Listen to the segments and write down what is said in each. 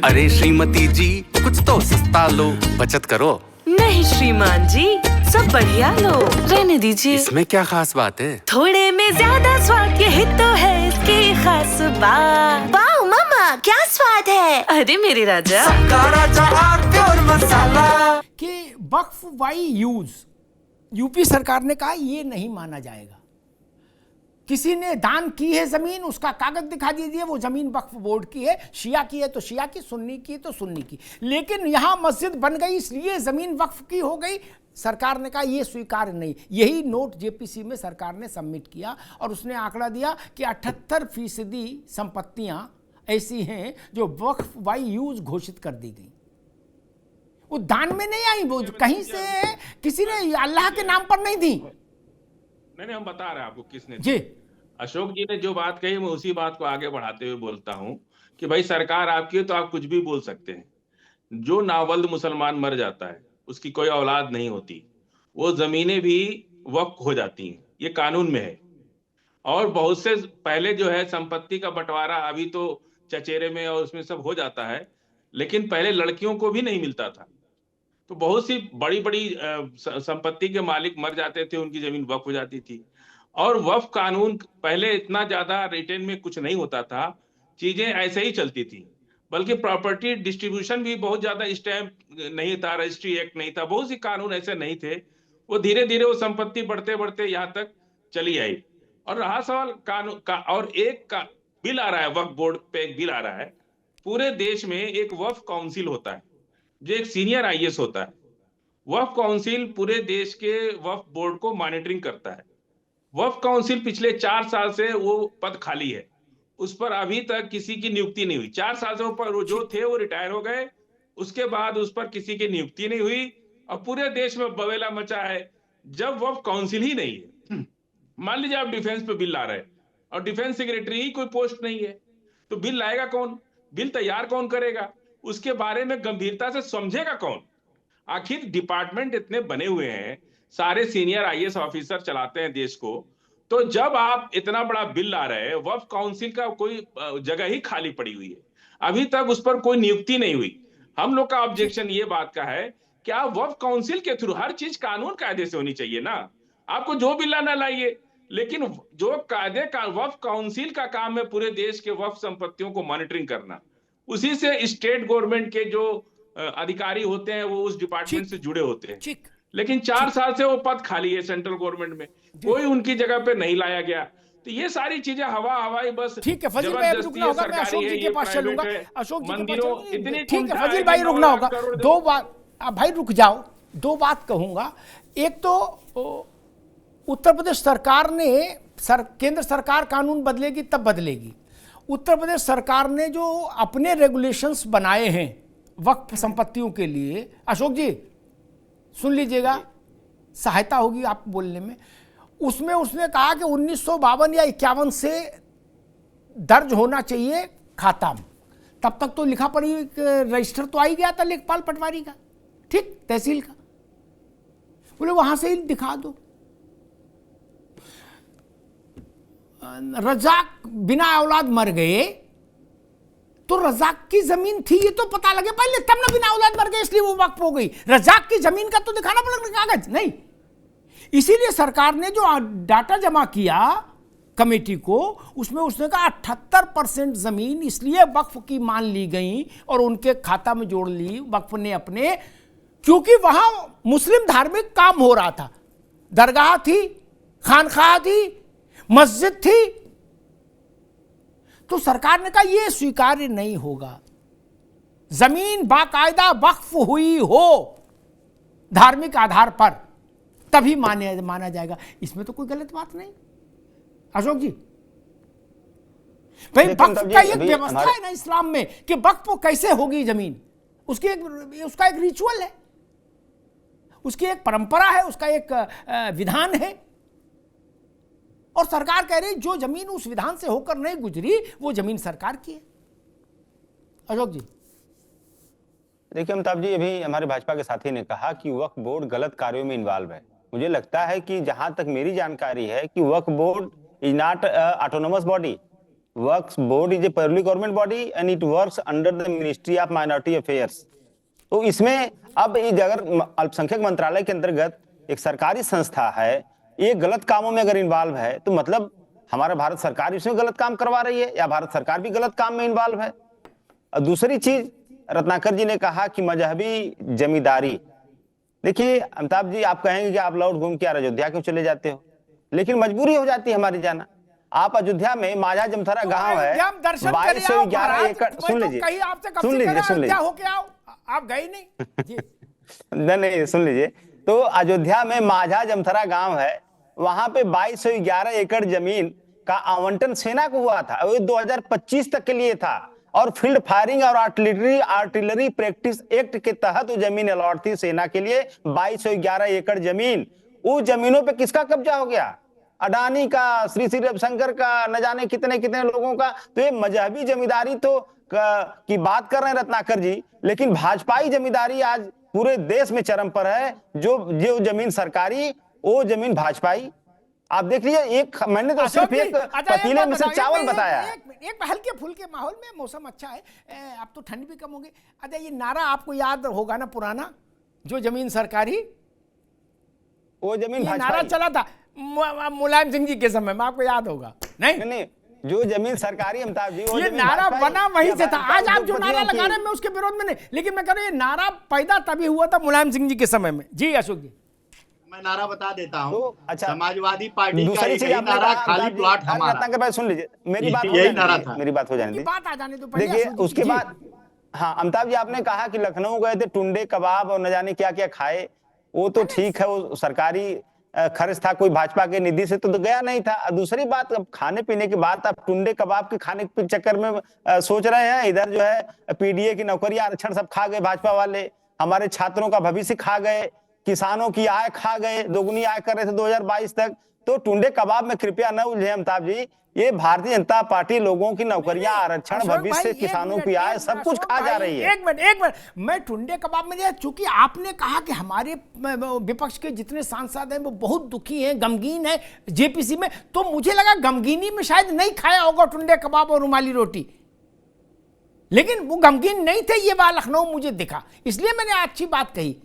अरे श्रीमती जी कुछ तो सस्ता लो, बचत करो। नहीं श्रीमान जी, सब बढ़िया लो, रहने दीजिए। इसमें क्या खास बात है? थोड़े में ज्यादा स्वाद, यही तो है इसकी खास बात। वाह मामा, क्या स्वाद है। अरे मेरे राजा, प्योर मसाला। कि वक्फ वाई यूज यूपी सरकार ने कहा ये नहीं माना जाएगा। किसी ने दान की है जमीन, उसका कागज दिखा दीजिए, वो जमीन वक्फ बोर्ड की है, शिया की है तो शिया की, सुन्नी की है तो सुन्नी की। लेकिन यहां मस्जिद बन गई इसलिए जमीन वक्फ की हो गई। सरकार ने कहा यह स्वीकार्य नहीं। यही नोट जेपीसी में सरकार ने सबमिट किया और उसने आंकड़ा दिया कि 78% संपत्तियां ऐसी हैं जो वक्फ बाई यूज घोषित कर दी गई। वो दान में नहीं आई, वो कहीं से किसी ने अल्लाह के नाम पर नहीं दी। नहीं, हम बता रहे हैं आपको किसने जी। अशोक जी ने जो बात कही, मैं उसी बात को आगे बढ़ाते हुए बोलता हूं कि भाई सरकार आपकी है तो आप कुछ भी बोल सकते हैं। जो नावल्द मुसलमान मर जाता है, उसकी कोई औलाद नहीं होती, वो जमीनें भी वक्फ हो जाती हैं, ये कानून में है। और बहुत से पहले जो है संपत्ति का बंटवारा अभी तो चचेरे में और उसमें सब हो जाता है, लेकिन पहले लड़कियों को भी नहीं मिलता था। तो बहुत सी बड़ी बड़ी संपत्ति के मालिक मर जाते थे, उनकी जमीन वक्फ हो जाती थी। और वक्फ कानून पहले इतना ज्यादा रिटेन में कुछ नहीं होता था, चीजें ऐसे ही चलती थी। बल्कि प्रॉपर्टी डिस्ट्रीब्यूशन भी बहुत ज्यादा स्टैम्प नहीं था, रजिस्ट्री एक्ट नहीं था, बहुत सी कानून ऐसे नहीं थे। वो धीरे धीरे वो संपत्ति बढ़ते बढ़ते यहाँ तक चली आई। और रहा सवाल कानून का, और एक का बिल आ रहा है, वक्फ बोर्ड पे एक बिल आ रहा है। पूरे देश में एक वक्फ काउंसिल होता है जो एक सीनियर आईएएस होता है। वक्फ काउंसिल पूरे देश के वक्फ बोर्ड को मॉनिटरिंग करता है। वक्फ काउंसिल पिछले 4 साल से वो पद खाली है, उस पर अभी तक किसी की नियुक्ति नहीं हुई। 4 साल से ऊपर जो थे वो रिटायर हो गए, उसके बाद उस पर किसी की नियुक्ति नहीं हुई और पूरे देश में बवेला मचा है जब वक्फ काउंसिल ही नहीं है। मान लीजिए आप डिफेंस पे बिल ला रहे हैं और डिफेंस सेक्रेटरी ही कोई पोस्ट नहीं है, तो बिल लाएगा कौन? बिल तैयार कौन करेगा? उसके बारे में गंभीरता से समझेगा कौन? आखिर डिपार्टमेंट इतने बने हुए हैं, सारे सीनियर आईएएस ऑफिसर चलाते हैं देश को। तो जब आप इतना बड़ा बिल ला रहे हैं, वक्फ काउंसिल का कोई जगह ही खाली पड़ी हुई है, अभी तक उस पर कोई नियुक्ति नहीं हुई। हम लोग का ऑब्जेक्शन ये बात का है कि आप वक्फ काउंसिल के थ्रू, हर चीज कानून कायदे से होनी चाहिए ना। आपको जो बिल लाना लाइए, लेकिन जो कायदे का वक्फ काउंसिल का काम है पूरे देश के वक्फ संपत्तियों को मॉनिटरिंग करना, उसी से स्टेट गवर्नमेंट के जो अधिकारी होते हैं वो उस डिपार्टमेंट से जुड़े होते हैं। लेकिन 4 साल से वो पद खाली है सेंट्रल गवर्नमेंट में, कोई उनकी जगह पे नहीं लाया गया। तो ये सारी चीजें हवाई बस। ठीक है फजील भाई, रुकना होगा, मैं अशोक जी के पास चलूंगा। अशोक जी के पास इतनी ठीक है फजील भाई, रुकना होगा। 2 बात भाई रुक जाओ, 2 बात कहूंगा। एक तो उत्तर प्रदेश सरकार ने केंद्र सरकार कानून बदलेगी तब बदलेगी। उत्तर प्रदेश सरकार ने जो अपने रेगुलेशंस बनाए हैं वक्फ संपत्तियों के लिए, अशोक जी सुन लीजिएगा, सहायता होगी आप बोलने में। उसमें उसने कहा कि 1952 या 51 से दर्ज होना चाहिए खाता में। तब तक तो लिखा पढ़ी रजिस्टर तो आ ही गया था लेखपाल पटवारी का, ठीक, तहसील का। बोले वहां से ही दिखा दो। रजाक बिना औलाद मर गए तो रजाक की जमीन थी ये तो पता लगे पहले, तब ना बिना औलाद मर गए इसलिए वो वक्फ हो गई। रजाक की जमीन का तो दिखाना पड़ेगा कागज, नहीं। इसीलिए सरकार ने जो डाटा जमा किया कमेटी को, उसमें उसने कहा 78% जमीन इसलिए वक्फ की मान ली गई और उनके खाता में जोड़ ली वक्फ ने अपने, क्योंकि वहां मुस्लिम धार्मिक काम हो रहा था। दरगाह थी, खानखाह थी, मस्जिद थी। तो सरकार ने कहा यह स्वीकार्य नहीं होगा। जमीन बाकायदा वक्फ हुई हो धार्मिक आधार पर तभी माना जाएगा। इसमें तो कोई गलत बात नहीं अशोक जी। भाई वक्फ का एक व्यवस्था है ना इस्लाम में कि वक्फ कैसे होगी जमीन, उसका एक रिचुअल है, उसकी एक परंपरा है, उसका एक विधान है। और सरकार कह रही जो जमीन उस विधान से होकर नहीं गुजरी वो जमीन सरकार की है। अशोक जी देखिए अमिताभ जी, अभी हमारे भाजपा के साथी ने कहा कि वक्फ बोर्ड गलत कार्यों में इन्वॉल्व है। मुझे लगता है कि जहां तक मेरी जानकारी है कि Waqf board is not autonomous body. Waqf board is a public government body and it works under the ministry of minority affairs. तो इसमें अब अगर अल्पसंख्यक मंत्रालय के अंतर्गत एक सरकारी संस्था है, ये गलत कामों में अगर इन्वॉल्व है तो मतलब हमारा भारत सरकार इसमें गलत काम करवा रही है या भारत सरकार भी गलत काम में इन्वॉल्व है। और दूसरी चीज रत्नाकर जी ने कहा कि मजहबी जमींदारी, देखिए अमिताभ जी आप कहेंगे कि आप लौट घूम के अयोध्या क्यों चले जाते हो, लेकिन मजबूरी हो जाती है हमारी जाना। आप अयोध्या में माझा जमथरा गांव है, 2211 एकड़, सुन लीजिए आप गए नहीं नहीं सुन लीजिए, तो अयोध्या में माझा जमथरा गांव है, वहां पे 2211 एकड़ जमीन का आवंटन सेना को हुआ था, वो 2025 तक के लिए था, और फील्ड फायरिंग और आर्टिलरी प्रैक्टिस एक्ट के तहत वो जमीन अलॉट थी सेना के लिए 2211 एकड़ जमीन। उस जमीनों पे किसका कब्जा हो गया? अडानी का, श्री रविशंकर का, न जाने कितने कितने लोगों का। तो ये मजहबी जमींदारी तो की बात कर रहे हैं रत्नाकर जी, लेकिन भाजपाई जमींदारी आज पूरे देश में चरम पर है। जो जमीन सरकारी, वो जमीन भाजपाई। आप देख लीजिए, एक मैंने तो सिर्फ एक पतीले में से चावल बताया। एक हल्के फुल्के माहौल में, मौसम अच्छा है, अब तो ठंड भी कम होगी। अच्छा, ये नारा आपको याद होगा ना पुराना, जो जमीन सरकारी, वो जमीन भाजपाई, नारा चला था मुलायम सिंह जी के समय में, आपको याद होगा? नहीं, जो जमीन सरकारी अमिताभ जी, ये नारा बना वहीं से था। आज आप जो नारा लगा रहे हैं मैं उसके विरोध में नहीं, लेकिन मैं कह रहा हूं ये नारा पैदा तभी हुआ था मुलायम सिंह जी के समय में। जी अशोक जी, मैं नारा बता देता हूँ। तो अच्छा, समाजवादी पार्टी का दूसरी चीज नारा खाली प्लॉट हमारा, सुन लीजिए मेरी बात, यही नारा था। मेरी बात हो जाने दीजिए, बात आ जाने दो। देखिए उसके बाद, हाँ अमिताभ जी आपने कहा कि लखनऊ गए थे, टुंडे कबाब और न जाने क्या क्या खाए, वो तो ठीक है, वो सरकारी खर्च था, कोई भाजपा के निधि से तो गया नहीं था। दूसरी बात, अब खाने पीने की बात, आप टुंडे कबाब के खाने के चक्कर में सोच रहे हैं, इधर जो है पीडीए की नौकरियां आरक्षण सब खा गए भाजपा वाले, हमारे छात्रों का भविष्य खा गए, किसानों की आय खा गए, दोगुनी आय कर रहे थे 2022 तक। तो टुंडे कबाब में कृपया न उलझे अमिताभ जी, ये भारतीय जनता पार्टी लोगों की नौकरियां, आरक्षण, भविष्य, किसानों की आय, सब कुछ खा जा रही है। एक मिनट, मैं टुंडे कबाब में, चूंकि आपने कहा कि हमारे विपक्ष के जितने सांसद हैं वो बहुत दुखी हैं, गमगीन है जेपीसी में, तो मुझे लगा गमगीनी में शायद नहीं खाया होगा टुंडे कबाब और रुमाली रोटी, लेकिन वो गमगीन नहीं थे, ये बात लखनऊ मुझे दिखा, इसलिए मैंने अच्छी बात कही।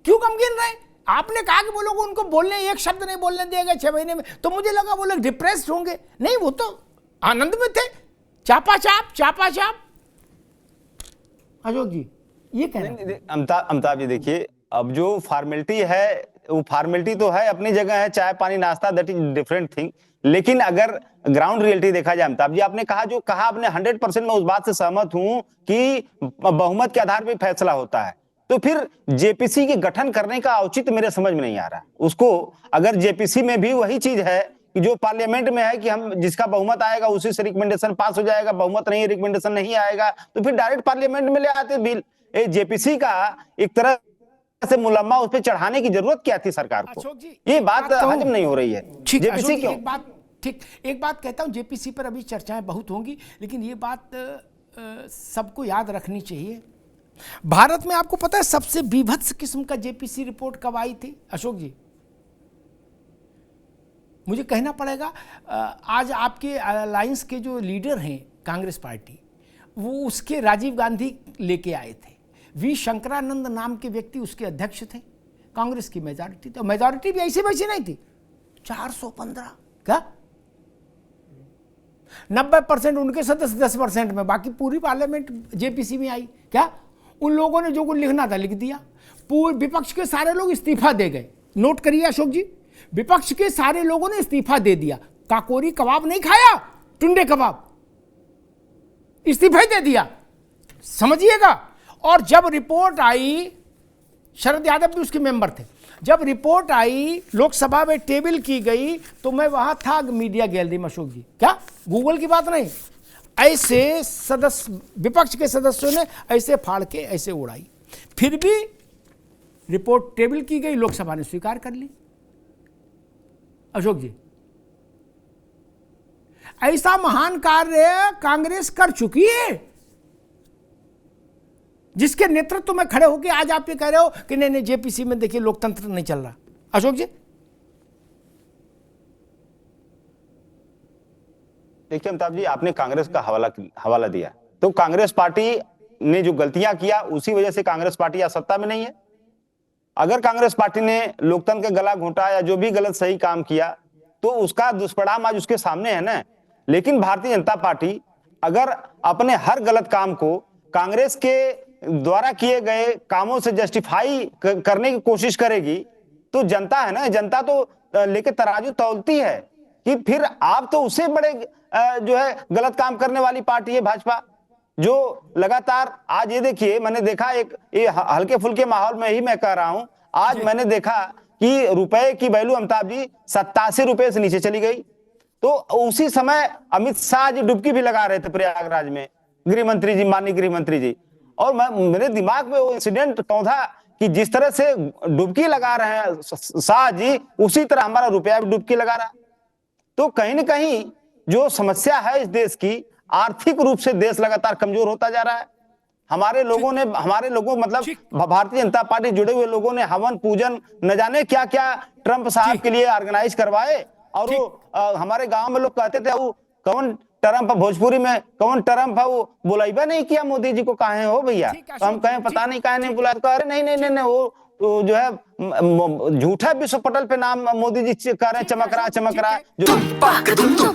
क्यों गमगीन रहे? आपने कहा कि वो लोग उनको बोलने, एक शब्द नहीं बोलने दिए 6 महीने में, तो मुझे लगा वो लोग डिप्रेस्ड होंगे। नहीं, वो तो आनंद में थे, चापा चाप। अशोक जी ये कहना, अमिताभ जी देखिए, अब जो फॉर्मेलिटी है वो फॉर्मेलिटी तो है, अपनी जगह है, चाय पानी नाश्ता, दैट इज डिफरेंट थिंग, लेकिन अगर ग्राउंड रियलिटी देखा जाए अमिताभ जी, आपने कहा जो कहा, आपने 100% मैं उस बात से सहमत हूं कि बहुमत के आधार पर फैसला होता है, तो फिर जेपीसी के गठन करने का औचित्य मेरे समझ में नहीं आ रहा। उसको अगर जेपीसी में भी वही चीज है कि जो पार्लियामेंट में है कि हम जिसका बहुमत आएगा उसी से रिकमेंडेशन पास हो जाएगा, बहुमत नहीं, रिकमेंडेशन नहीं आएगा तो फिर डायरेक्ट पार्लियामेंट में ले आते बिल। जेपीसी का एक तरह से मुलम्मा उस पर चढ़ाने की जरूरत क्या थी सरकार को? ये बात हजम नहीं हो रही है। जेपीसी क्यों? एक बात कहता हूं, जेपीसी पर अभी चर्चाएं बहुत होंगी, लेकिन ये बात सबको याद रखनी चाहिए। भारत में आपको पता है सबसे बीभत्स किस्म का जेपीसी रिपोर्ट कब आई थी अशोक जी? मुझे कहना पड़ेगा, आज आपके अलायंस के जो लीडर हैं कांग्रेस पार्टी, वो उसके राजीव गांधी लेके आए थे, वी शंकरानंद नाम के व्यक्ति उसके अध्यक्ष थे, कांग्रेस की मेजॉरिटी थी, मेजॉरिटी भी ऐसी वैसी नहीं थी, 415 क्या 90% उनके सदस्य, 10% में, बाकी पूरी पार्लियामेंट जेपीसी में आई। क्या उन लोगों ने जो कुछ लिखना था लिख दिया, पूरे विपक्ष के सारे लोग इस्तीफा दे गए। नोट करिए अशोक जी, विपक्ष के सारे लोगों ने इस्तीफा दे दिया, काकोरी कबाब नहीं खाया, टुंडे कबाब, इस्तीफा दे दिया, समझिएगा। और जब रिपोर्ट आई, शरद यादव भी उसके मेंबर थे, जब रिपोर्ट आई लोकसभा में टेबल की गई तो मैं वहां था मीडिया गैलरी में अशोक जी, क्या गूगल की बात नहीं, ऐसे सदस्य विपक्ष के सदस्यों ने ऐसे फाड़ के ऐसे उड़ाई, फिर भी रिपोर्ट टेबल की गई, लोकसभा ने स्वीकार कर ली। अशोक जी, ऐसा महान कार्य कांग्रेस कर चुकी है, जिसके नेतृत्व में खड़े होकर आज आप ये कह रहे हो कि नहीं जेपीसी में देखिए लोकतंत्र नहीं चल रहा। अशोक जी देखिए अमिताभ जी, आपने कांग्रेस का हवाला दिया, तो कांग्रेस पार्टी ने जो गलतियां किया उसी वजह से कांग्रेस पार्टी आज सत्ता में नहीं है। अगर कांग्रेस पार्टी ने लोकतंत्र का गला घोंटा या जो भी गलत सही काम किया तो उसका दुष्परिणाम आज उसके सामने है ना। लेकिन भारतीय जनता पार्टी अगर अपने हर गलत काम को कांग्रेस के द्वारा किए गए कामों से जस्टिफाई करने की कोशिश करेगी तो जनता है ना, जनता तो लेके तराजू तौलती है कि फिर आप तो उससे बड़े जो है गलत काम करने वाली पार्टी है भाजपा, जो लगातार आज ये देखिए, मैंने देखा एक ये हल्के फुल्के माहौल में ही मैं कह रहा हूं, आज मैंने देखा कि रुपए की वैल्यू अमिताभ जी 87 रुपए से नीचे चली गई। तो उसी समय अमित शाह जी डुबकी भी लगा रहे थे प्रयागराज में, गृह मंत्री जी, माननीय गृह मंत्री जी, और मेरे दिमाग में वो इंसिडेंट पौधा कि जिस तरह से डुबकी लगा रहे हैं शाह जी, उसी तरह हमारा रुपया भी डुबकी लगा रहा है। तो कहीं ना कहीं जो समस्या है इस देश की, आर्थिक रूप से देश लगातार कमजोर होता जा रहा है। हमारे लोगों मतलब भारतीय जनता पार्टी जुड़े हुए लोगों ने हवन पूजन न जाने क्या क्या ट्रंप साहब के लिए ऑर्गेनाइज करवाए, और वो हमारे गांव में लोग कहते थे वो कौन ट्रंप, भोजपुरी में कौन ट्रंप है, वो बुलाइबा नहीं किया मोदी जी को, कहे हो भैया, तो हम कहें पता नहीं कहे नहीं बुलाया, तो अरे नहीं वो जो है झूठा विश्व पटल पे नाम मोदी जी कह रहे चमक रहा जो।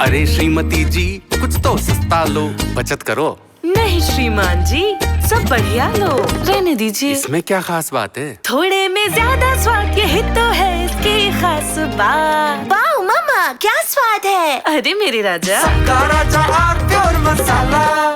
अरे श्रीमती जी कुछ तो सस्ता लो, बचत करो। नहीं श्रीमान जी, सब बढ़िया लो, रहने दीजिए। इसमें क्या खास बात है? थोड़े में ज्यादा स्वाद, यही तो है इसकी खास बात। वाओ मामा, क्या स्वाद है। अरे मेरे राजा, सबका राजा आरती और मसाला।